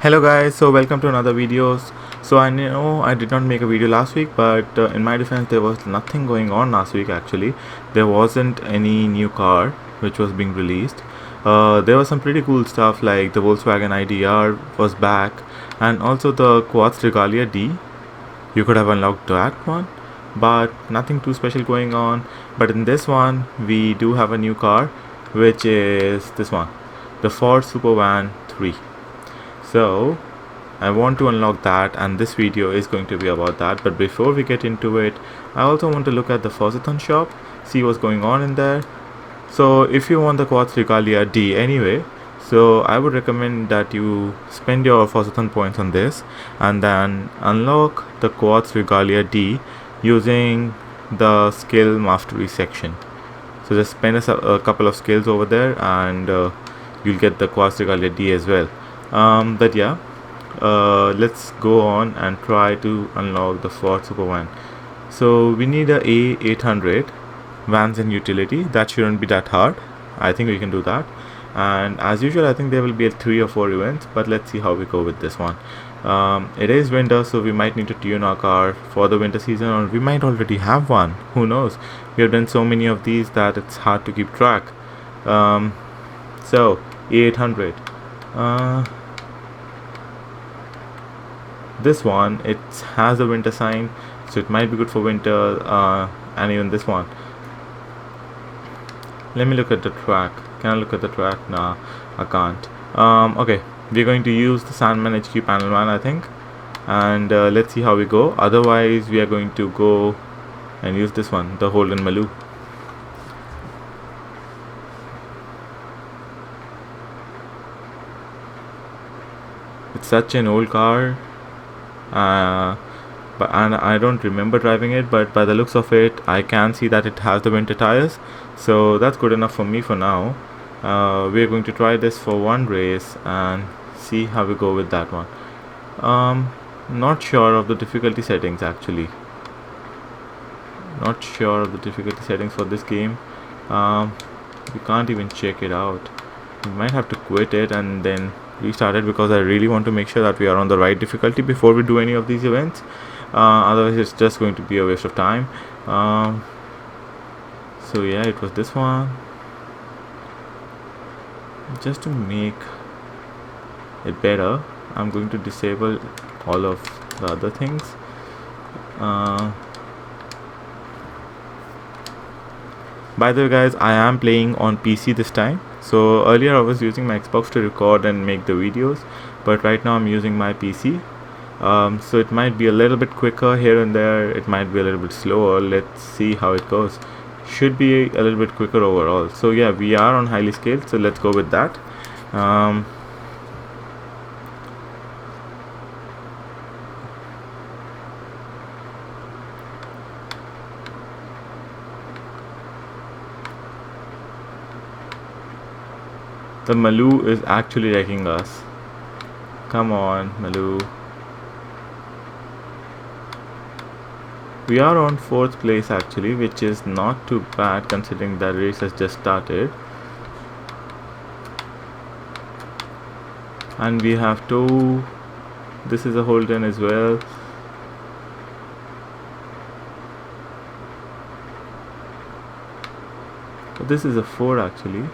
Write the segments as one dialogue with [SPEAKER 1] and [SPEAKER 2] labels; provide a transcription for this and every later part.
[SPEAKER 1] Hello guys, so welcome to another videos. So I know I did not make a video last week, but in my defense there was nothing going on last week actually. There wasn't any new car which was being released. There was some pretty cool stuff like the Volkswagen IDR was back, and also the Quartz Regalia D. You could have unlocked that one, but nothing too special going on. But in this one we do have a new car, which is this one, the Ford Supervan 3. So I want to unlock that, and this video is going to be about that. But before we get into it, I also want to look at the Forza shop, see what's going on in there. So if you want the Quartz Regalia D anyway, so I would recommend that you spend your Forza points on this and then unlock the Quartz Regalia D using the skill mastery section. So just spend a couple of skills over there, and you'll get the Quartz Regalia D as well. But yeah, let's go on and try to unlock the Ford Supervan. So we need a A800 vans and utility. That shouldn't be that hard. I think we can do that. And as usual, I think there will be 3 or 4 events, but let's see how we go with this one. It is winter, so we might need to tune our car for the winter season, or we might already have one. Who knows? We have done so many of these that it's hard to keep track. So A800. This one, it has a winter sign, so it might be good for winter. And even this one, let me look at the track. Can I look at the track? Nah, I can't. Okay, we're going to use the Sandman HQ panel man, I think, and let's see how we go. Otherwise we are going to go and use this one, the Holden Maloo. It's such an old car, and I don't remember driving it, but by the looks of it I can see that it has the winter tires, so that's good enough for me for now. We're going to try this for one race and see how we go with that one. Not sure of the difficulty settings actually. Not sure of the difficulty settings for this game. We can't even check it out. We might have to quit it and then restart it, because I really want to make sure that we are on the right difficulty before we do any of these events. Otherwise it's just going to be a waste of time. So yeah, it was this one. Just to make it better, I'm going to disable all of the other things. By the way guys, I am playing on PC this time. So earlier I was using my Xbox to record and make the videos, but right now I'm using my PC. So it might be a little bit quicker here and there, it might be a little bit slower. Let's see how it goes. Should be a little bit quicker overall. So yeah, we are on highly scaled, so let's go with that. The Maloo is actually wrecking us. Come on, Maloo. We are on 4th place actually, which is not too bad considering the race has just started. And we have 2. This is a Holden as well. But this is a 4 actually.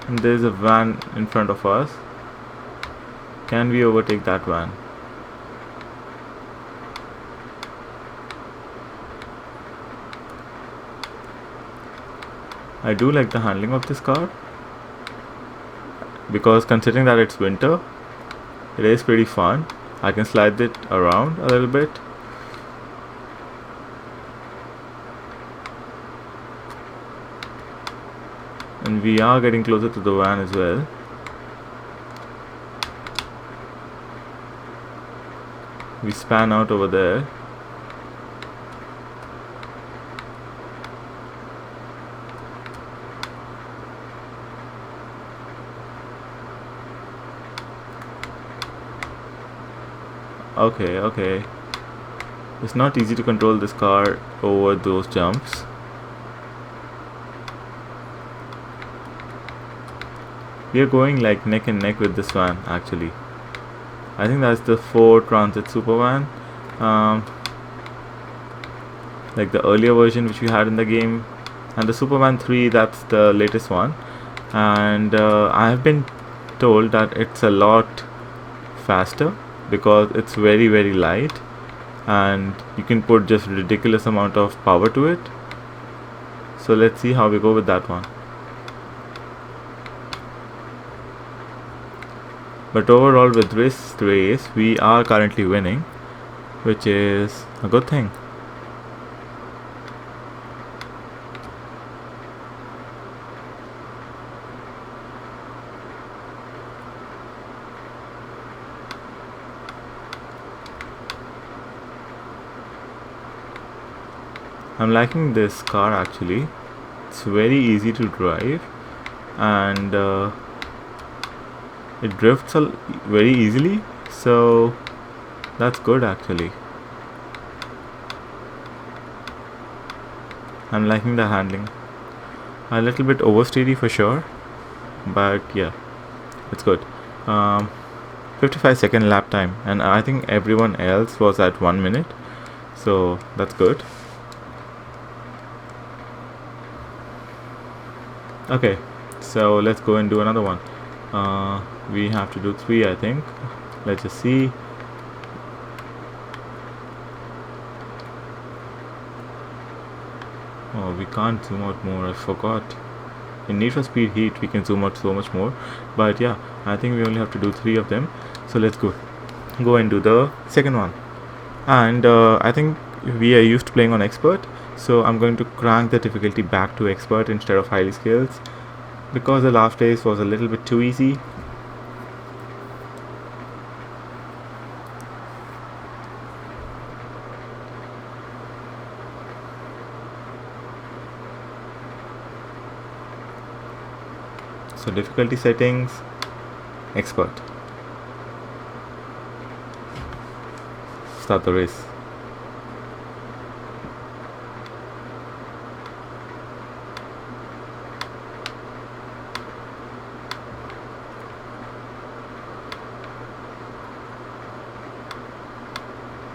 [SPEAKER 1] And there's a van in front of us. Can we overtake that van? I do like the handling of this car, because considering that it's winter, it is pretty fun. I can slide it around a little bit. And we are getting closer to the van as well. We span out over there. Okay. It's not easy to control this car over those jumps. We are going like neck and neck with this van actually. I think that's the Ford Transit Supervan, like the earlier version which we had in the game, and the Supervan 3, that's the latest one. And I have been told that it's a lot faster because it's very light and you can put just ridiculous amount of power to it. So let's see how we go with that one. But overall with this race we are currently winning, which is a good thing. I'm liking this car actually. It's very easy to drive and it drifts very easily, so that's good actually. I'm liking the handling. A little bit oversteery for sure, but yeah, it's good. 55-second lap time, and I think everyone else was at 1 minute, so that's good. Okay, so let's go and do another one. We have to do 3, I think. Let's just see. Oh, we can't zoom out more, I forgot. In Need for Speed Heat we can zoom out so much more, but yeah, I think we only have to do 3 of them. So let's go and do the second one. And I think we are used to playing on expert, so I'm going to crank the difficulty back to expert instead of highly skills, because the last race was a little bit too easy. So difficulty settings, expert. Start the race.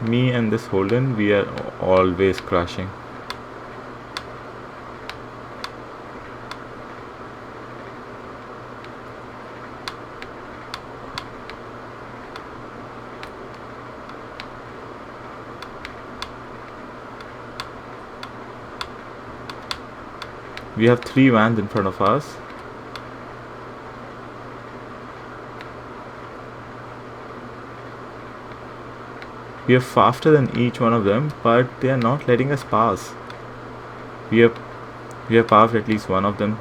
[SPEAKER 1] Me and this Holden, we are always crashing. We have 3 vans in front of us. We are faster than each one of them, but they are not letting us pass. We have passed at least one of them.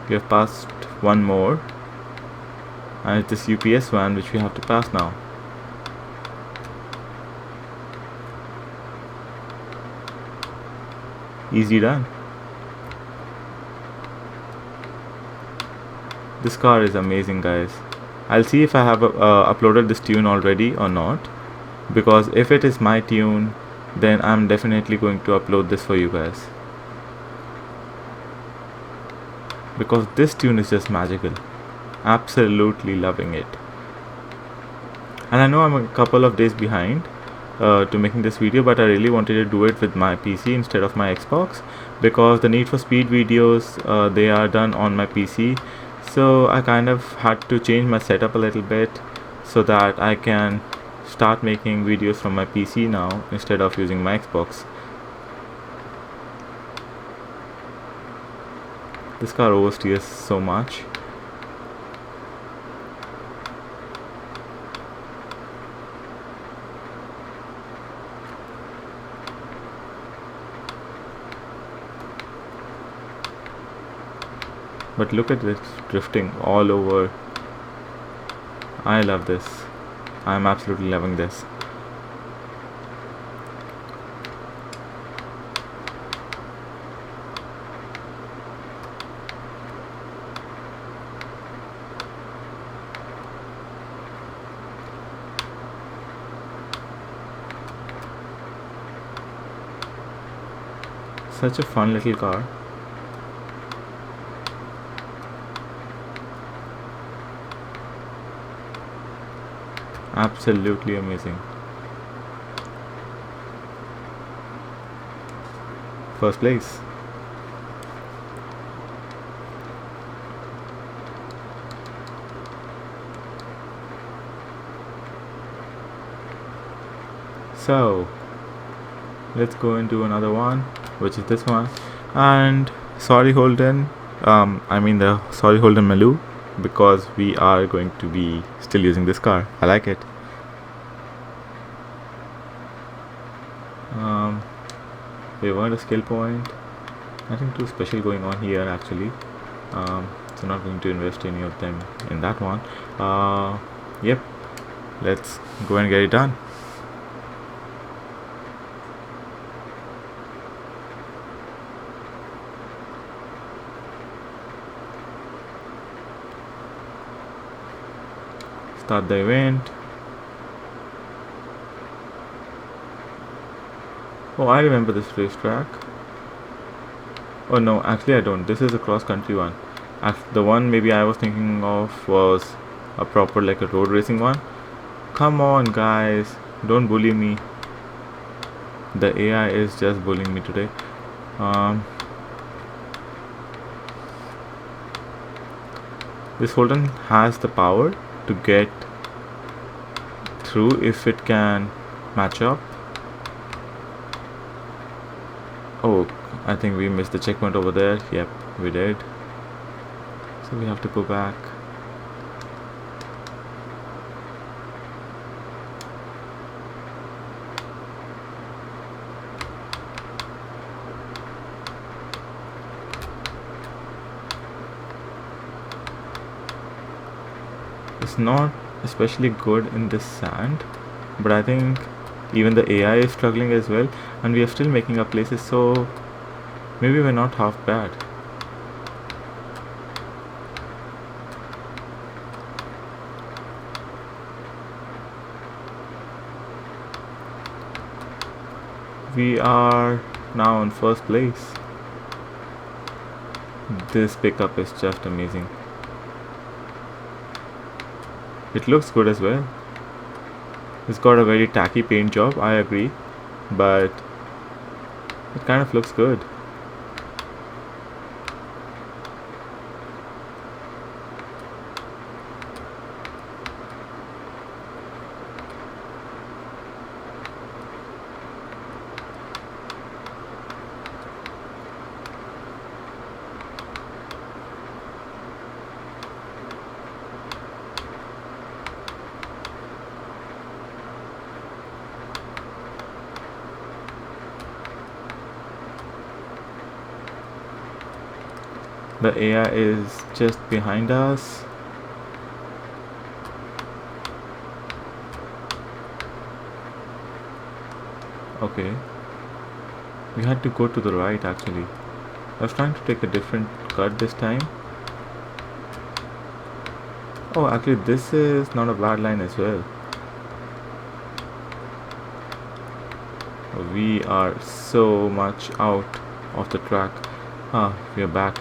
[SPEAKER 1] We have passed one more, and it's this UPS van which we have to pass now. Easy done. This car is amazing, guys. I'll see if I have uploaded this tune already or not, because if it is my tune, then I'm definitely going to upload this for you guys, because this tune is just magical. Absolutely loving it. And I know I'm a couple of days behind to making this video, but I really wanted to do it with my PC instead of my Xbox, because the Need for Speed videos, they are done on my PC, so I kind of had to change my setup a little bit so that I can start making videos from my PC now instead of using my Xbox. This car oversteers so much. But look at this drifting all over. I love this. I'm absolutely loving this. Such a fun little car. Absolutely amazing. First place. So let's go into another one, which is this one. And sorry Holden, sorry Holden Malu, because we are going to be still using this car. I like it. We want a skill point. Nothing too special going on here actually. So not going to invest any of them in that one. Yep, let's go and get it done. Start the event. Oh, I remember this racetrack. Oh no, actually I don't. This is a cross-country one. The one maybe I was thinking of was a proper like a road racing one. Come on guys, don't bully me. The AI is just bullying me today. This Holden has the power to get through if it can match up. Oh, I think we missed the checkpoint over there. Yep, we did. So we have to go back. It's not especially good in this sand, but I think even the AI is struggling as well, and we are still making up places, so maybe we're not half bad. We are now in first place. This pickup is just amazing. It looks good as well. It's got a very tacky paint job, I agree, but it kind of looks good. The AI is just behind us. Okay. We had to go to the right actually. I was trying to take a different cut this time. Oh, actually this is not a bad line as well. We are so much out of the track. We are back.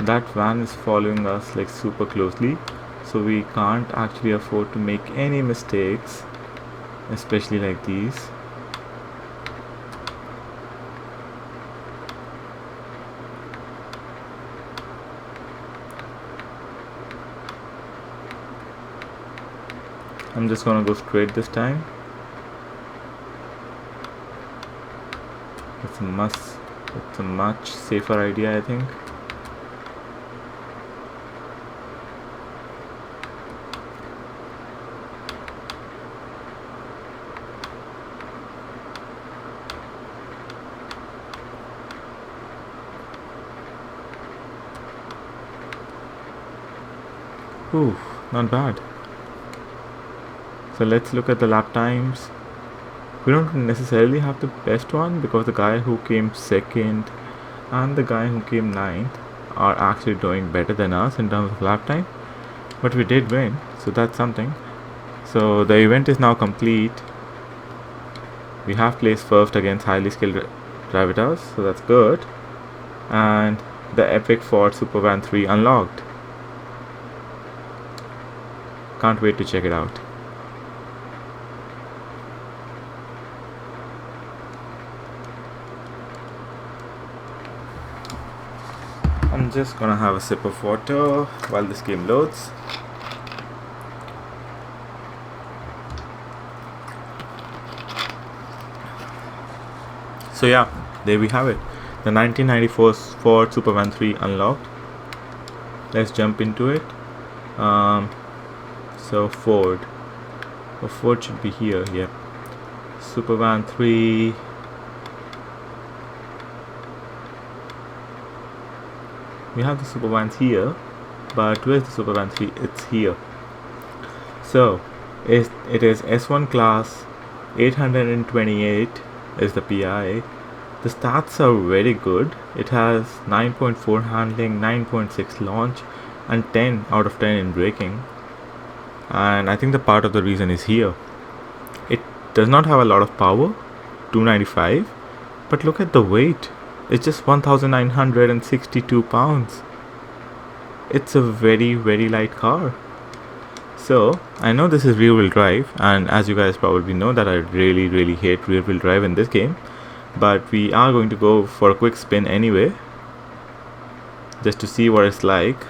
[SPEAKER 1] That van is following us like super closely, so we can't actually afford to make any mistakes, especially like these. I'm just gonna go straight this time. It's a much safer idea, I think. Oof, not bad. So let's look at the lap times. We don't necessarily have the best one because the guy who came second and the guy who came ninth are actually doing better than us in terms of lap time, but we did win, so that's something. So the event is now complete. We have placed first against highly skilled drivers, so that's good. And the epic Ford Supervan 3 unlocked. Can't wait to check it out. I'm just gonna have a sip of water while this game loads. So yeah, there we have it. The 1994 Ford Supervan 3 unlocked. Let's jump into it. So Ford should be here. Yep. Supervan 3. We have the Supervans here, but where's the Supervan 3? It's here. So it is S1 class, 828 is the PI. The stats are very good. It has 9.4 handling, 9.6 launch, and 10 out of 10 in braking. And I think the part of the reason is here. It does not have a lot of power, 295, but look at the weight. It's just 1962 pounds. It's a very, very light car. So I know this is rear wheel drive, and as you guys probably know that I really, really hate rear wheel drive in this game, but we are going to go for a quick spin anyway, just to see what it's like.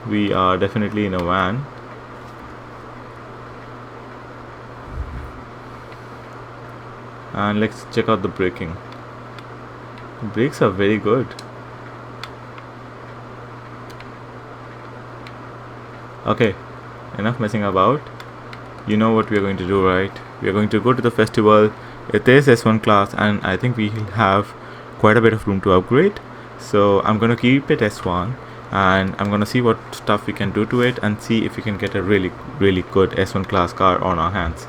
[SPEAKER 1] We are definitely in a van. And let's check out the braking. The brakes are very good. Okay, enough messing about. You know what we are going to do, right? We are going to go to the festival. It is S1 class, and I think we have quite a bit of room to upgrade. So I'm going to keep it S1, and I'm going to see what stuff we can do to it and see if we can get a really, really good S1 class car on our hands.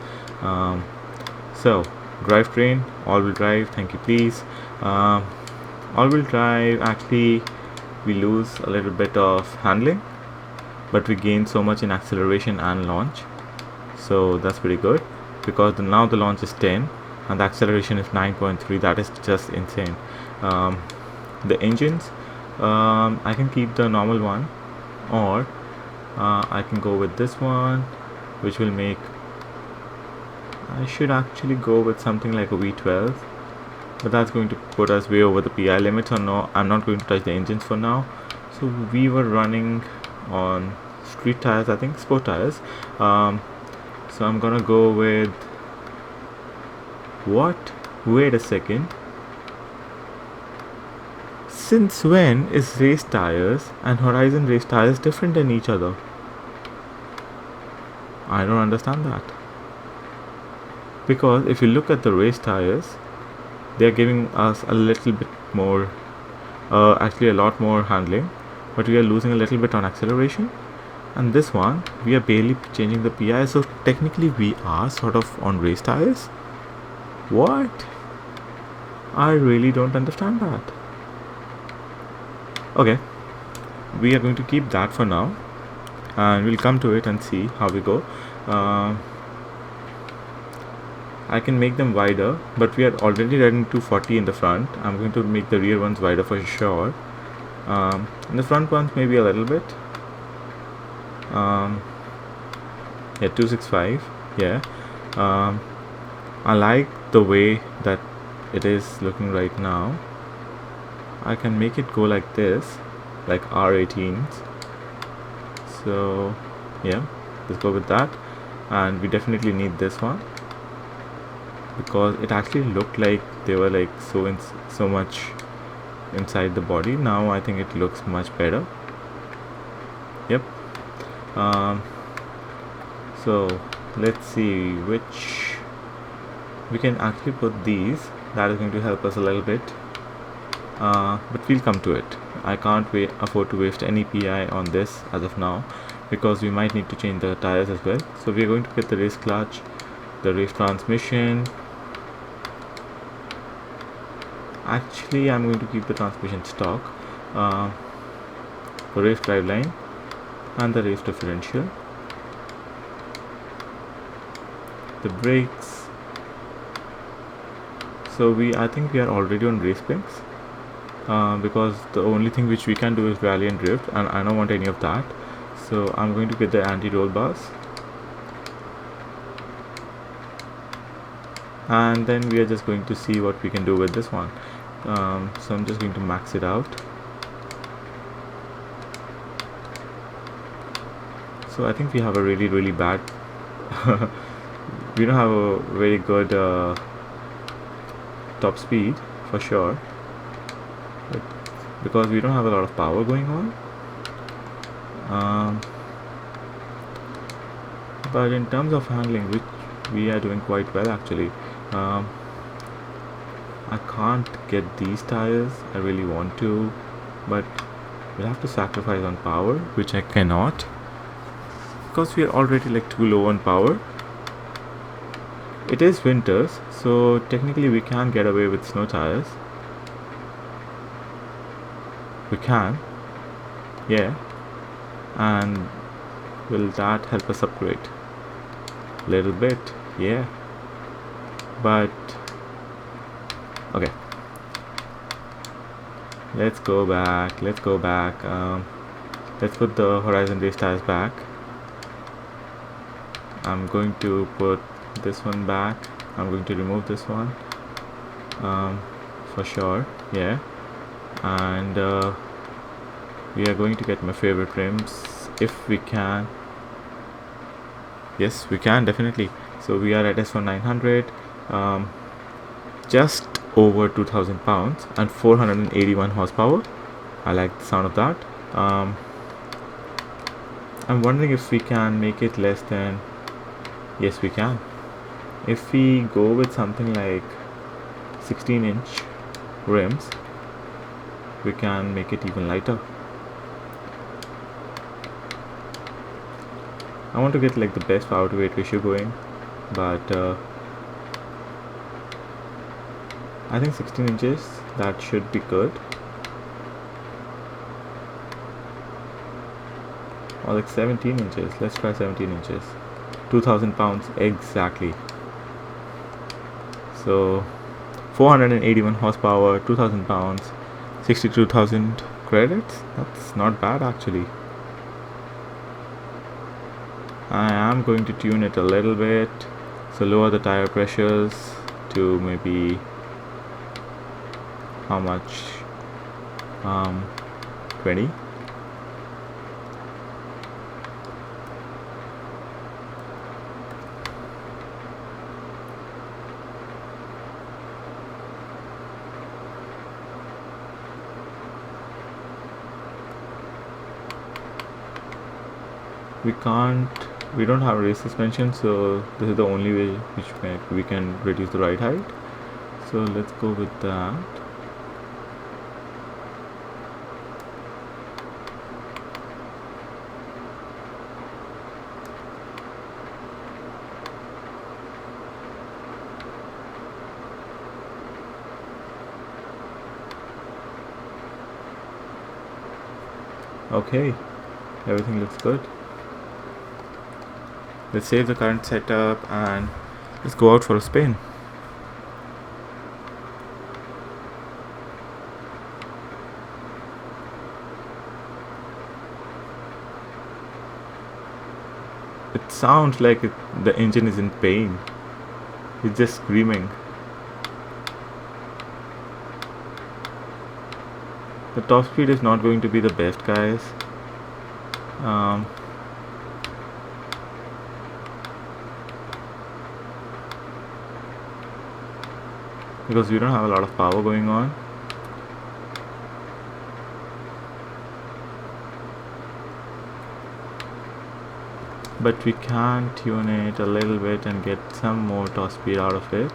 [SPEAKER 1] So drivetrain, all-wheel drive, thank you please. All-wheel drive, actually we lose a little bit of handling, but we gain so much in acceleration and launch, so that's pretty good, because now the launch is 10 and the acceleration is 9.3. that is just insane. The engines, I can keep the normal one, or I can go with this one, which will make, I should actually go with something like a V12, but that's going to put us way over the PI limit, so no, I'm not going to touch the engines for now. So we were running on street tires, I think, sport tires. So I'm gonna go with, what? Wait a second. Since when is race tires and Horizon race tires different than each other? I don't understand that. Because if you look at the race tires, they are giving us a little bit more, actually a lot more handling, but we are losing a little bit on acceleration. And this one, we are barely changing the PI, so technically we are sort of on race tires. What? I really don't understand that. Okay, we are going to keep that for now, and we'll come to it and see how we go. I can make them wider, but we are already running 240 in the front. I'm going to make the rear ones wider for sure. And the front ones maybe a little bit. Yeah, 265. Yeah. I like the way that it is looking right now. I can make it go like this, like R18s. So yeah, let's go with that. And we definitely need this one, because it actually looked like they were like so much inside the body. Now I think it looks much better. Yep. So let's see which we can actually put these. That is going to help us a little bit, but we'll come to it. I can't afford to waste any PI on this as of now, because we might need to change the tires as well. So we are going to get the race clutch, the race transmission. Actually, I'm going to keep the transmission stock, the race driveline, and the race differential. The brakes. So I think we are already on race brakes, because the only thing which we can do is rally and drift, and I don't want any of that. So I'm going to get the anti-roll bars, and then we are just going to see what we can do with this one. So I'm just going to max it out. So I think we have a really bad we don't have a very good top speed for sure, but because we don't have a lot of power going on. But in terms of handling, which we are doing quite well actually. I can't get these tires. I really want to, but we'll have to sacrifice on power, which I cannot, because we are already like too low on power. It is winters, so technically we can get away with snow tires. We can, yeah. And will that help us upgrade? Little bit, yeah. But okay, let's go back. Let's put the Horizon Race tires back. I'm going to put this one back. I'm going to remove this one, for sure, yeah. And we are going to get my favorite rims if we can. Yes, we can, definitely. So we are at S1 900, just over 2000 pounds and 481 horsepower. I like the sound of that. I'm wondering if we can make it less than, yes we can. If we go with something like 16-inch rims, we can make it even lighter. I want to get like the best power to weight ratio going, but I think 16 inches, that should be good. Or like 17 inches. Let's try 17 inches. 2000 pounds exactly. So 481 horsepower, 2000 pounds, 62,000 credits. That's not bad actually. I am going to tune it a little bit, so lower the tire pressures to maybe how much, 20. We don't have race suspension, so this is the only way which we can reduce the ride height. So let's go with that. Okay, everything looks good. Let's save the current setup and let's go out for a spin. It sounds like the engine is in pain. It's just screaming. The top speed is not going to be the best, guys. Because we don't have a lot of power going on. But we can tune it a little bit and get some more top speed out of it.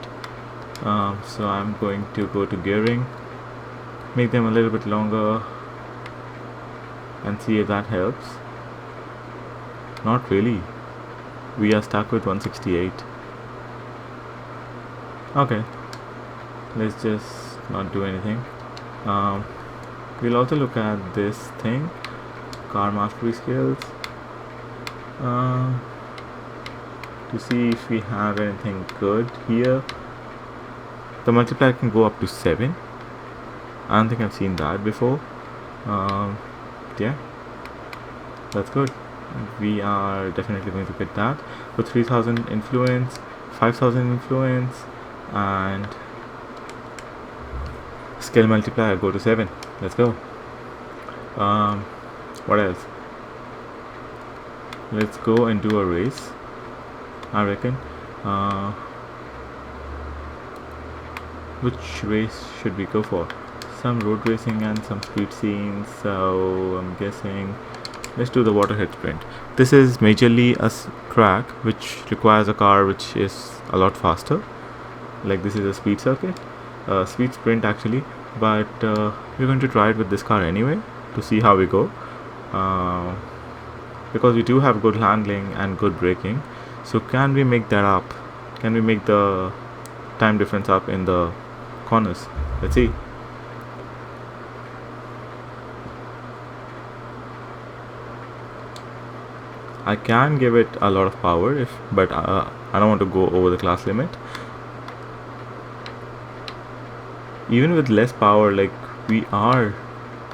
[SPEAKER 1] So I'm going to go to gearing, make them a little bit longer, and see if that helps. Not really. We are stuck with 168. Okay, let's just not do anything. We'll also look at this thing, car mastery skills, to see if we have anything good here. The multiplier can go up to 7. I don't think I've seen that before. Yeah, that's good. We are definitely going to get that. So 3000 influence, 5000 influence, and skill multiplier go to 7. Let's go. What else? Let's go and do a race, I reckon. Which race should we go for? Some road racing and some speed scenes, so I'm guessing let's do the waterhead sprint. This is majorly a track which requires a car which is a lot faster. Like this is a speed circuit, speed sprint actually, but we're going to try it with this car anyway to see how we go, because we do have good handling and good braking. So can we make that up? Can we make the time difference up in the corners? Let's see. I can give it a lot of power but I don't want to go over the class limit. Even with less power, like, we are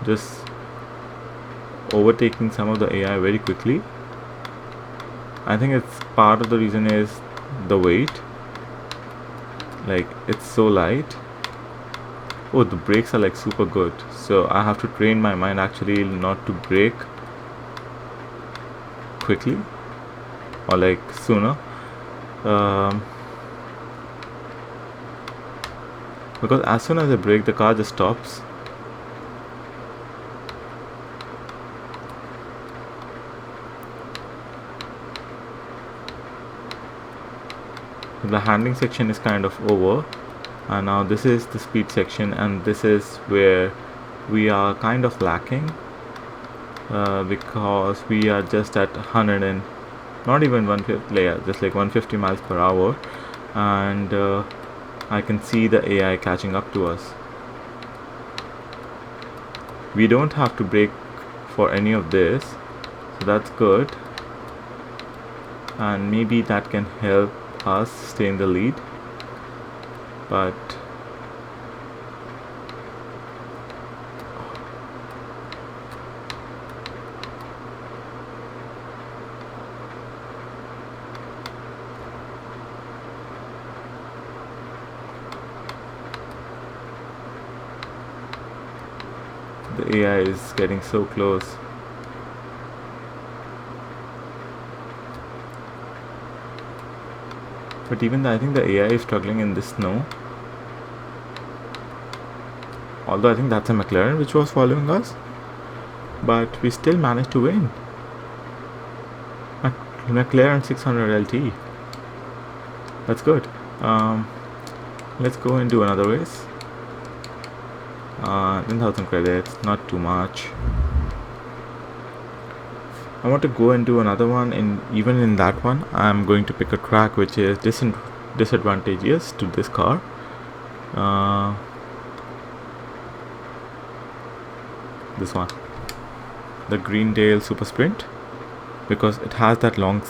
[SPEAKER 1] just overtaking some of the AI very quickly. I think it's part of the reason is the weight. Like, it's so light. Oh, the brakes are like super good, so I have to train my mind actually not to brake quickly or like sooner, because as soon as I brake, the car just stops. The handling section is kind of over, and now this is the speed section, and this is where we are kind of lacking, because we are just at 100 and not even 150, just like 150 miles per hour, and I can see the AI catching up to us. We don't have to brake for any of this, so that's good, and maybe that can help us stay in the lead. But the AI is getting so close. But even I think the AI is struggling in this snow. Although I think that's a McLaren which was following us, but we still managed to win. McLaren 600 LT. That's good. Let's go and do another race. 10,000 credits, not too much. I want to go and do another one, and even in that one I'm going to pick a track which is disadvantageous to this car. This one, the Greendale Super Sprint, because it has that long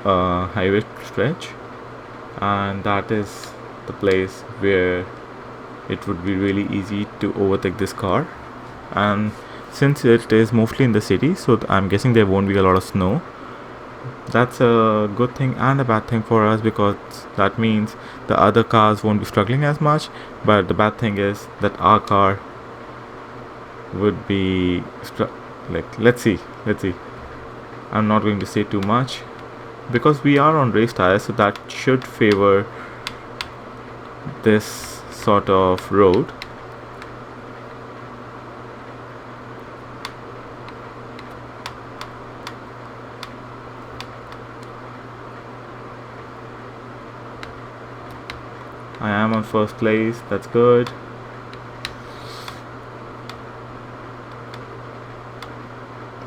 [SPEAKER 1] highway stretch, and that is the place where it would be really easy to overtake this car. And since it is mostly in the city, so I'm guessing there won't be a lot of snow. That's a good thing and a bad thing for us, because that means the other cars won't be struggling as much. But the bad thing is that our car would be like, let's see. I'm not going to say too much, because we are on race tires, so that should favor this sort of road. I am on first place, that's good.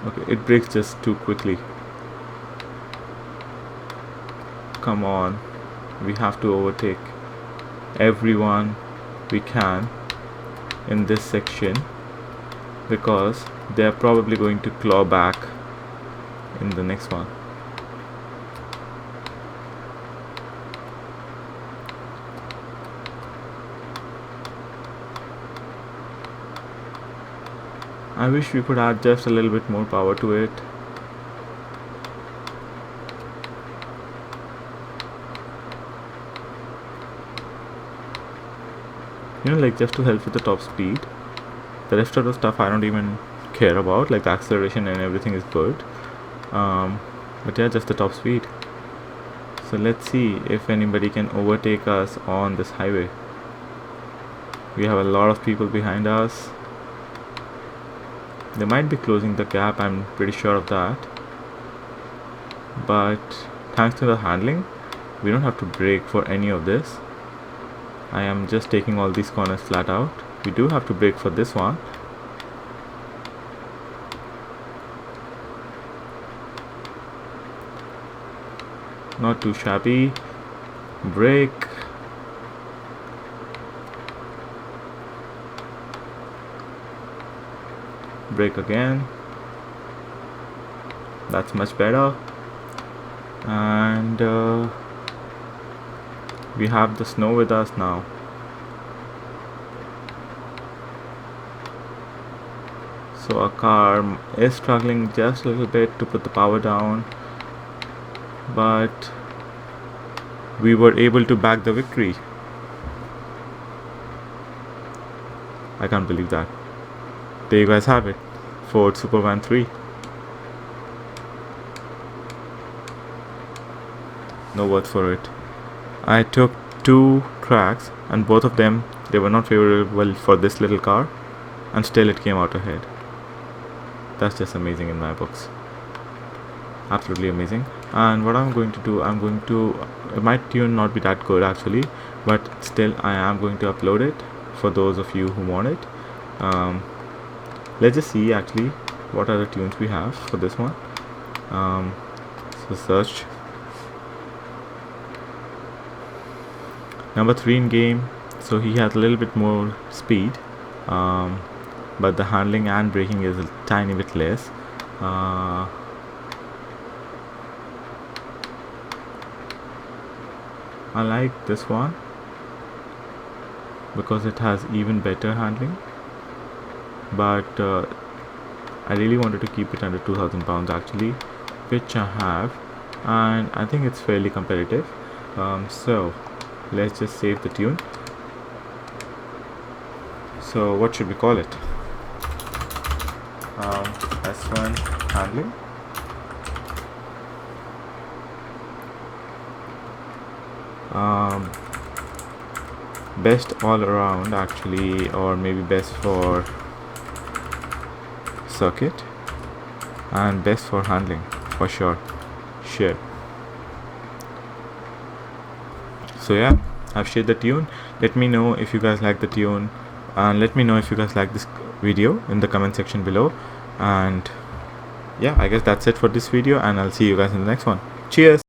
[SPEAKER 1] Okay, it brakes just too quickly. Come on, we have to overtake everyone we can in this section, because they are probably going to claw back in the next one. I wish we could add just a little bit more power to it. You know, like just to help with the top speed. The rest of the stuff I don't even care about, like the acceleration and everything is good. But yeah, just the top speed. So let's see if anybody can overtake us on this highway. We have a lot of people behind us. They might be closing the gap, I'm pretty sure of that. But thanks to the handling, we don't have to brake for any of this. I am just taking all these corners flat out. We do have to brake for this one. Not too shabby. Brake. Brake again. That's much better. And we have the snow with us now. So our car is struggling just a little bit to put the power down, but we were able to bag the victory. I can't believe that. There you guys have it, Ford Supervan 3. No words for it. I took 2 tracks and both of them, they were not favorable for this little car, and still it came out ahead. That's just amazing in my books. Absolutely amazing. And what I'm going to do, my tune not be that good actually, but still I am going to upload it for those of you who want it. Let's just see actually what are the tunes we have for this one. So search. Number 3 in game, so he has a little bit more speed, but the handling and braking is a tiny bit less. I like this one because it has even better handling, but I really wanted to keep it under 2000 pounds actually, which I have, and I think it's fairly competitive. So let's just save the tune. So what should we call it? S1 handling. Best all around actually, or maybe best for circuit, and best for handling for sure. So yeah, I've shared the tune. Let me know if you guys like the tune, and let me know if you guys like this video in the comment section below. And yeah, I guess that's it for this video, and I'll see you guys in the next one. Cheers.